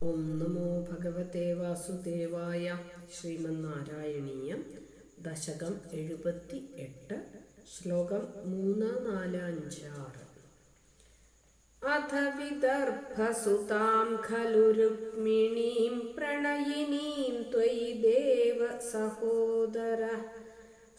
ഓം നമോ ഭഗവതേ വാസുദേവായ. ശ്രീമന്നാരായണീയം ദശകം 78 ശ്ലോകം 3, 4, 5, 6. അഥ വിദർഭസുതാം ഖലു രുക്മിണീം പ്രണയിനീം ത്വയി ദേവ സഹോദര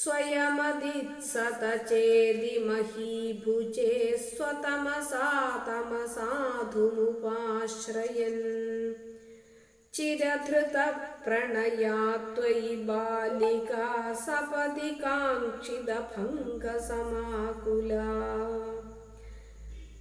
സ്വയമദിത്സത ചേതി മഹീഭുജേ സ്വതമസാ തമസാധുമുപാശ്രയൻ ചിരധൃത പ്രണയാ ത്വയി ബാലികാ സപദി കാംക്ഷിത ഭംഗസമാകുലാ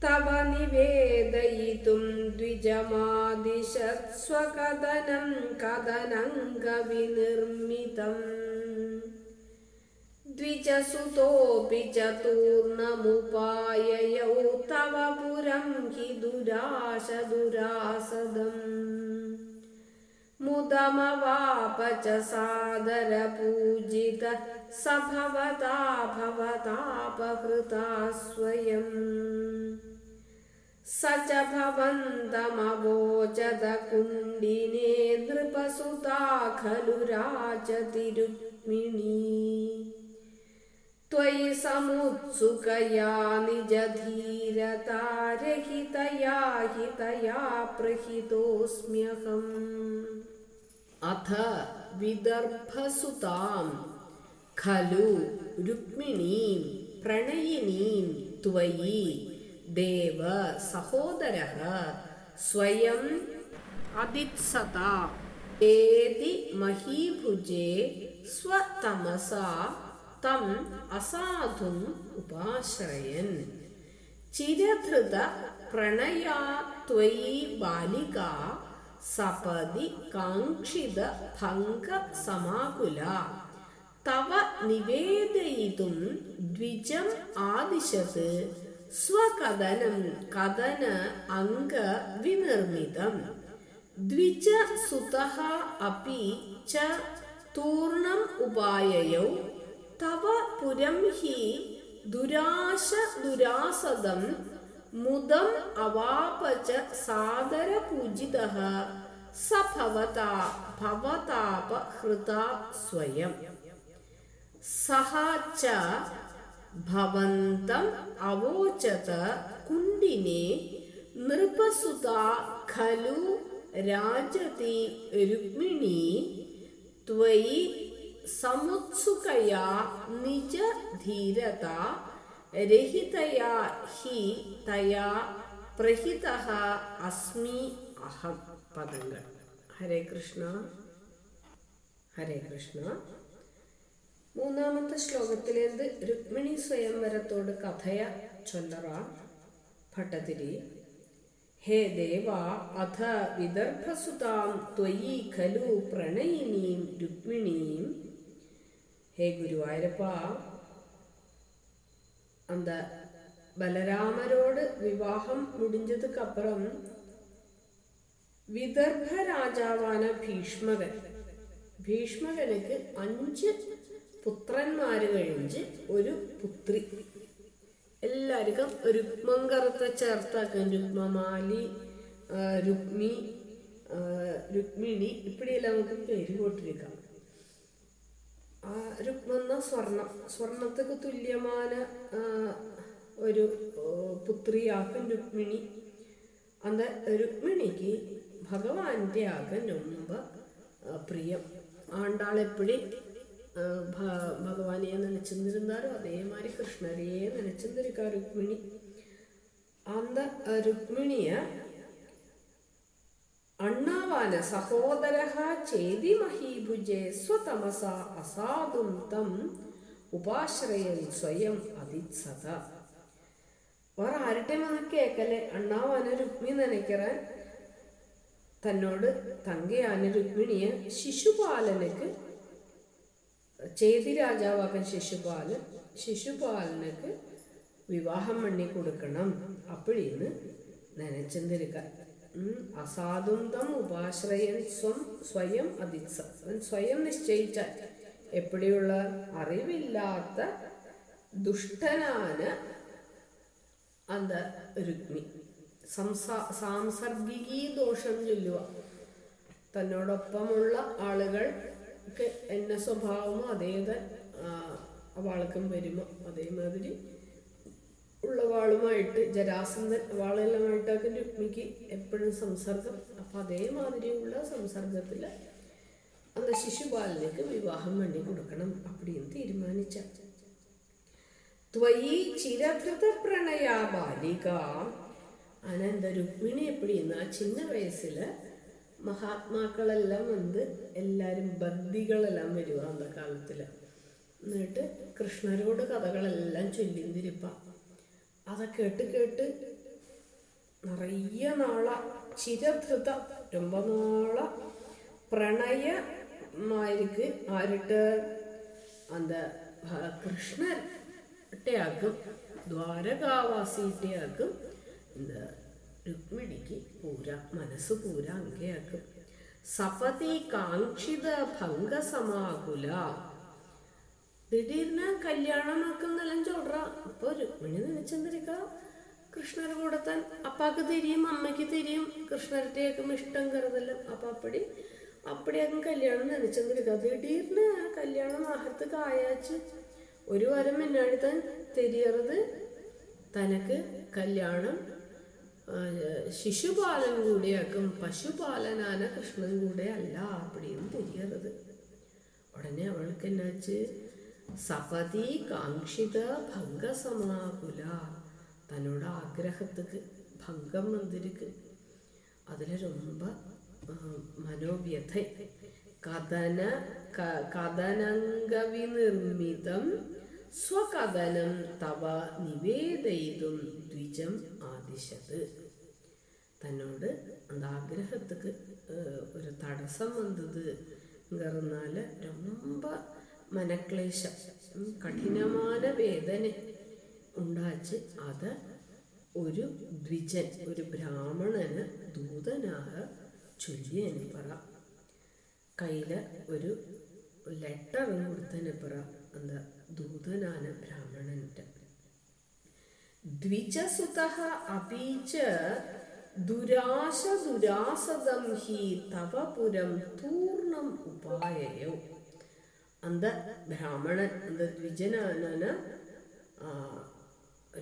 തവ നിവേദയിതും ദ്വിജമാദിശത് സ്വകഥനം കഥനംഗവിനിർമ്മിതം ദ്വിജസുതോപി ചതൂർണമുപായയൗ തവ പുരം ഹി ദുരാസദം മുദമവാപ ച സാദര പൂജിത സഭവതാ ഭവതാപഹൃതാ സ്വയം സ ച ഭവന്തമവോചത കുണ്ഡിനേ നൃപസുതാ ഖലു രാജതി രുക്മിണീ ത്വയി സമുത്സുകയാ നിജധീരതാ രഹിതയാ ഹിതയാ പ്രഹിതോസ്മ്യഹം. അഥ വിദർഭസുതാം ഖലു രുക്മിണീം പ്രണയിനീം ത്വയി ദേവ സഹോദരഃ സ്വയം അദിത്സത ഏതി മഹീഭുജേ സ്വതമസാ തം അസാധും ഉപാശ്രയൻ ചിരധൃത പ്രണയാ ത്വയി ബാലികാ സപദി കാംക്ഷിത ഭംഗ സമാകുലാ തവ നിവേദയിതും ദ്വിജം ആദിശത് സ്വകഥനം കഥന അംഗ വിനിർമ്മിതം ദ്വിജ സുതഃ അപി ച തൂർണം ഉപായയൗ തവ പുരം ഹി ദുരാസദം മുദം അവാപ ച സാദര പൂജിതഃ സ ഭവതാ ഭവതാപഹൃതാ സ്വയം സഹ ച ഭവന്തം അവോചത കുണ്ഡിനേ നൃപസുതാ ഖലു രാജതി രുക്മിണീ ത്വയി സമുത്സുകയാ നിജ ധീരതാ രഹിതയാ ഹി തയാ പ്രഹിതഃ അസ്മി അഹം. പദങ്ങൾ. ഹരേ കൃഷ്ണ ഹരേ കൃഷ്ണ. മൂന്നാമത്തെ ശ്ലോകത്തിലേത് രുക്മിണി സ്വയംവരത്തോട് കഥയ ചൊല്ലറ ഭട്ടതിരി. ഹേ ദേവാ അഥ വിദർഭസുതാം ത്വയി ഖലു പ്രണയിനീം രുക്മിണീം. ഹേ ഗുരുവായൂരപ്പ, அந்த ബലരാമരോട് വിവാഹം മുടിഞ്ഞതുക്ക് അപ്പുറം വിദർഭ രാജാവാന ഭീഷ്മകനുക്ക് 5 പുത്രന്മാര് കഴിഞ്ഞ് ഒരു പുത്രി. എല്ലാവർക്കും രുക്മങ്കറത്തെ ചേർത്താക്കാൻ രുക്മമാലി, രുക്മിണി ഇപ്പടിയെല്ലാം നമുക്ക് പേര് പോട്ടിരിക്കാം. രുക്മെന്ന സ്വർണത്തിക്ക് തുല്യമായ ഒരു പുത്രിയാക്കും രുക്മിണി. அந்த രുക്മിണിക്ക് ഭഗവാന്റെ ആകൻ ரொம்ப പ്രിയം. ആണ്ടാളെപ്പടി ഭഗവാനെ നനച്ചിരുന്നാരോ അതേമാതിരി കൃഷ്ണരെയെ നനച്ചിരുന്നിരിക്കാ രുക്മിണി. அந்த രുക്മിണിയ അണ്ണാവാന സഹോദരഃ ചേതി മഹീഭുജേ സ്വതമസാ അസാധും തം ഉപാശ്രയൻ സ്വയം അതിത്സത. വേറെ ആരുടെ മന കേക്കലെ അണ്ണാവാന രുക്മി നനയ്ക്കറാൻ തന്നോട് തങ്കയാന രുക്മിണിയെ ശിശുപാലനക്ക് ചേതി രാജാവാക്കൻ ശിശുപാലനക്ക് വിവാഹം പണി കൊടുക്കണം അപ്പഴിന്ന് നനച്ചെന്തിരിക്ക. അസാധും തം ഉപാശ്രയൻ സ്വയം അതിത്സ. സ്വയം നിശ്ചയിച്ച എപ്പടിയുള്ള അറിവില്ലാത്ത ദുഷ്ടനാന அந்த രുക്മി സാംസർഗികീ ദോഷം ചൊല്ലുക. തന്നോടൊപ്പമുള്ള ആളുകൾക്ക് എന്ന സ്വഭാവമോ അവൾക്കും വരുമോ അതേമാതിരി ഉള്ള വാളുമായിട്ട് ജരാസന്ധൻ വാളെല്ലാമായിട്ടൊക്കെ രുക്മിക്ക് എപ്പോഴും സംസർഗം. അപ്പം അതേമാതിരിയുള്ള സംസർഗത്തിൽ அந்த ശിശുപാലനക്ക് വിവാഹം വേണ്ടി കൊടുക്കണം அப்படின்னு തീരുമാനിച്ച. ത്വയി ചിരകൃത പ്രണയാ ബാലിക. ஆனால் இந்த ருக்மிணி எப்படின்னா சின்ன வயசுல മഹാത്മാക്കളെല്ലാം എല്ലാവരും ബദ്ധികളെല്ലാം വരുക അന്ന കാലത്തിൽ. എന്നിട്ട് കൃഷ്ണരോട് കഥകളെല്ലാം ചൊല്ലിന്തിരിപ്പ. അതൊക്കെ കേട്ട് നിറയെ നാള ചിരധൃത ரொம்ப നാള പ്രണയമായിരിക്ക് ആരിട്ട് அந்த கிருஷ்ணர்கிட்டே ஆகும், ദ്വാരകാവാസിയിട്ടേ ആക്കും. இந்த രുക്മിണിക്ക് പൂരാ മനസ്സ് പൂരാ അങ്കയാക്കും. സപതി കാക്ഷിത ഭംഗസമാകുല. திடீர்னு കല്യാണമാക്കുന്നെല്ലാം ചൊല്ற. അപ്പോൾ രുക്മിണി നനച്ചെന്നിരിക്ക കൃഷ്ണർ കൂടത്താൻ അപ്പാക്ക് തിരിയും അമ്മയ്ക്ക് തിരിയും കൃഷ്ണരുടെയൊക്കെ ഇഷ്ടം കരുതലും. അപ്പം അപ്പടിയാക്കും കല്യാണം നനച്ചെന്നിരിക്ക. திடீர்னு കല്യാണം ആഹത്തുക്ക് ആയാച്ച് ഒരു വാരം മുന്നാടി താൻ തെരിയറത് തനക്ക് കല്യാണം ശിശുപാലൻ കൂടെയാക്കും, പശുപാലനാന കൃഷ്ണൻ കൂടെ അല്ല அப்படின்னு தெரியறது. உடனே அவளுக்கு என்னாச்சு, சபதி காங்கித பங்க சமாகுல. தன்னோட ஆഗ്രഹத்துக்கு பங்கம் வந்திருக்கு. அதில் ரொம்ப മനോവ്യഥ. കഥനംഗവിനിർമ്മിതം സ്വകഥനം തവ നിവേദയിതും ദ്വിജം ആദിശത്. തന്നോട് அந்த ആഗ്രഹத்துக்கு ഒരു തടസ്സം വന്നதுங்கிறதுனால ரொம்ப മനക്ലേശം കഠിനമായ വേദന ഉണ്ടാച്ച് അത് ഒരു ദ്വിജൻ ഒരു ബ്രാഹ്മണന് ദൂതനാக ചൊല്ലിയെന്ന് പറ. കയ്യിൽ ഒരു ലെറ്ററും കൊടുത്തന്നെ പറ അന്ത ദൂതനാന ബ്രാഹ്മണന്റെ. ദ്വിജസുതഃ അപീച ദുരാശ ദുരാസദം ഹി തവ പുരം പൂർണ്ണം ഉപായയോ. அந்த பிராமணன் அந்த ദ്വിജനാന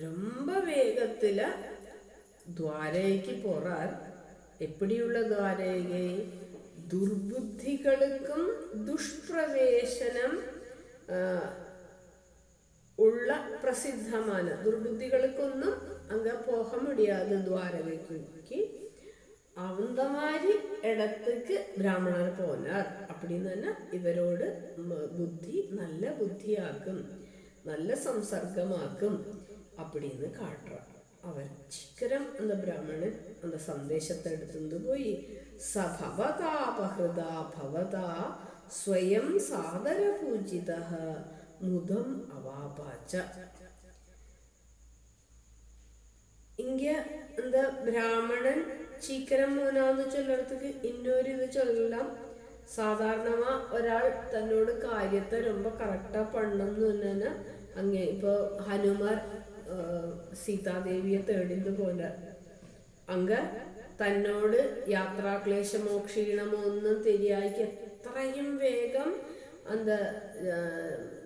ரொம்ப வேகத்துல துவாரகைக்கு போறார். எப்படியுள்ள துவாரகை? துர்புத்திகளுக்கும் துஷ்பிரவேசனம் ഉള്ള പ്രസിദ്ധമാണ്. ദുർബുദ്ധികൾക്കൊന്നും അങ്ങ് പോക മുടിയാതെ ദ്വാരകയ്ക്ക്. அந்த மாதிரி இடத்துக்கு ബ്രാഹ്മണർ പോനാർ. அப்படின்னு തന്നെ ഇവരോട് ബുദ്ധി നല്ല ബുദ്ധിയാക്കും, നല്ല സംസർഗമാക്കും அப்படின்னு കാട്ടുക. അവൻ ശീഘ്രം அந்த ബ്രാഹ്മണൻ அந்த സന്ദേശത്തെ എടുത്തുകൊണ്ട് പോയി. സഭവതാപഹൃത ഭവതാ സ്വയം സാദര പൂജിത മുദം അവാപാച്ച. ഇങ്ങ എന്താ ബ്രാഹ്മണൻ ശീഘരം മൂന്നാന്ന് ചൊല്ലടത്തേക്ക് ഇന്നൊരു ഇത് ചൊല്ലാം. സാധാരണമാ ഒരാൾ തന്നോട് കാര്യത്തെ ரொம்ப കറക്റ്റാ പണ്ണെന്ന് തന്നെ അങ്ങേ ഇപ്പൊ ഹനുമാർ സീതാദേവിയെ തേടിന്ന് പോലെ അങ്ങ തന്നോട് യാത്രാക്ലേശമോ ക്ഷീണമോ ഒന്നും തെരിയായിക്ക് എത്രയും വേഗം அந்த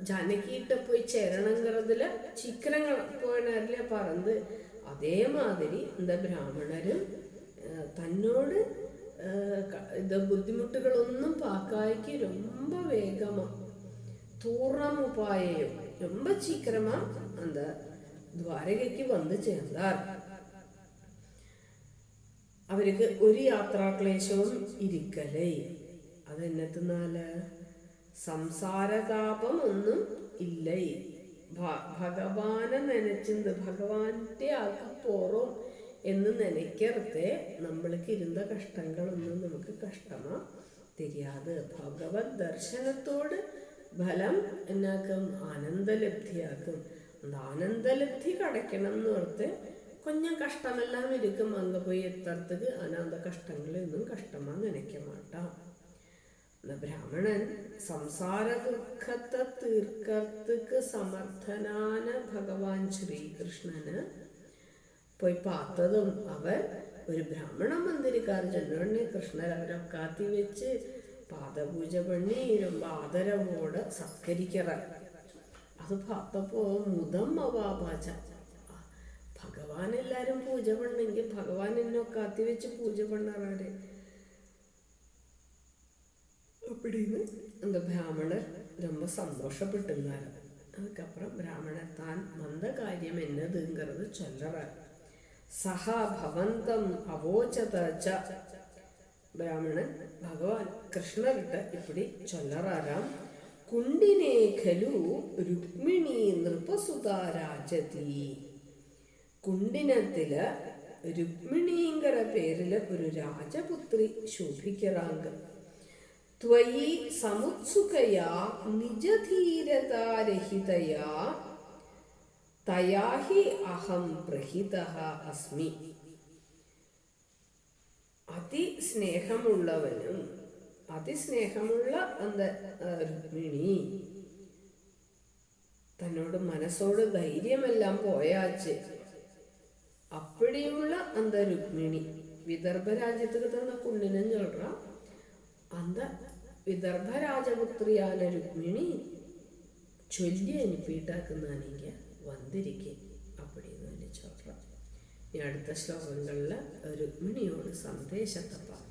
ஜானகிட்ட போய் சேரணுங்கிறதுல சீக்கிரங்கள் போனார்ல பறந்து. അതേമാതിരി இந்த ബ്രാഹ്മണരും തന്നോട് ഇത് ബുദ്ധിമുട്ടുകളൊന്നും പാക്കായ്ക്ക് ரொம்ப വേഗമാ പൂർണ്ണം ഉപായം ரொம்ப சீக்கிரமா அந்த ദ്വാരകയ്ക്ക് വന്ന് ചേർന്നാർ. അവർക്ക് ഒരു യാത്രാക്ലേശവും ഇരിക്കലേ. അതെന്നത്തിനാല് സംസാരതാപം ഒന്നും ഇല്ലേ. ഭഗവാനെ നനച്ചിന്ത് ഭഗവാന്റെ ആക്കി പോറോം എന്ന് നനയ്ക്കറുത്തെ നമ്മൾക്ക് ഇരുന്ന കഷ്ടങ്ങളൊന്നും നമുക്ക് കഷ്ടമാ தெரியாது. ഭഗവത് ദർശനത്തോട് ഫലം എന്നാക്കും ആനന്ദലബ്ധിയാക്കും. அந்த ആനന്ദലബ്ധി കടയ്ക്കണം എന്ന് ഓർത്ത് കൊഞ്ഞം കഷ്ടമെല്ലാം ഇരിക്കും അങ്ങ് പോയി എത്തറത്തുക്ക്. ஆனால் அந்த കഷ്ടങ്ങളൊന്നും കഷ്ടമാ നനയ്ക്ക മാട്ടാ. ബ്രാഹ്മണൻ സംസാര ദുഃഖത്തെ തീർക്കത്തുക്ക് സമർത്ഥനാന ഭഗവാൻ ശ്രീകൃഷ്ണന് പോയി പാത്തതും അവർ ഒരു ബ്രാഹ്മണ മന്ദിരക്കാർ ചെന്നോടനെ കൃഷ്ണർ അവരെ കാത്തി വെച്ച് പാദപൂജ പണി ரொம்ப ആദരവോടെ സത്കരിക്കറ. അത് പാത്തപ്പോ മുതം അവാപാച, ഭഗവാൻ എല്ലാരും പൂജ പണെങ്കിൽ ഭഗവാൻ എന്നെ കാത്തി വെച്ച് പൂജ പണ്ണാറ് அப்படின்னு அந்த பிராமணர் ரொம்ப சந்தோஷப்பட்டிருந்தாரு. அதுக்கப்புறம் பிராமணர் தான் வந்த காரியம் என்னதுங்கிறது சொல்றார். சஹா பவந்தம் அவோச்சத பிராமணன் பகவான் கிருஷ்ணர்கிட்ட இப்படி சொல்லறாராம். കുണ്ടിനേ ഖലു രുക്മിണി നൃപസുതാ രാജതി. കുണ്ടിനത്തില് രുക്മിണിങ്കര പേരില് ഒരു രാജപുത്രി ശോഭിക്കറാങ്ക. ത്വയി സമുത്സുകയാ നിജധീരതാരഹിതയാ തയാഹി അഹം പ്രഹിതഃ അസ്മി. അതിസ്നേഹമുള്ളവനും അതിസ്നേഹമുള്ള அந்த രുക്മിണി തന്നോട് മനസ്സോട് ധൈര്യമെല്ലാം പോയാച്ച്. அப்படியுள்ள அந்த ருக்மிணி விதர்ப ராஜ்யத்துக்கு தந்த குண்டினன்னு சொல்றான். அந்த விதர்ப ராஜபுத்திரியான ருக்மிணி சொல்லி அனுப்பிட்டாக்குனானீங்க வந்திருக்கே அப்படின்னு சொல்றான். அடுத்த ஸ்லோகங்கள்ல ருக்மிணியோட சந்தேஷத்தை பார்க்கலாம்.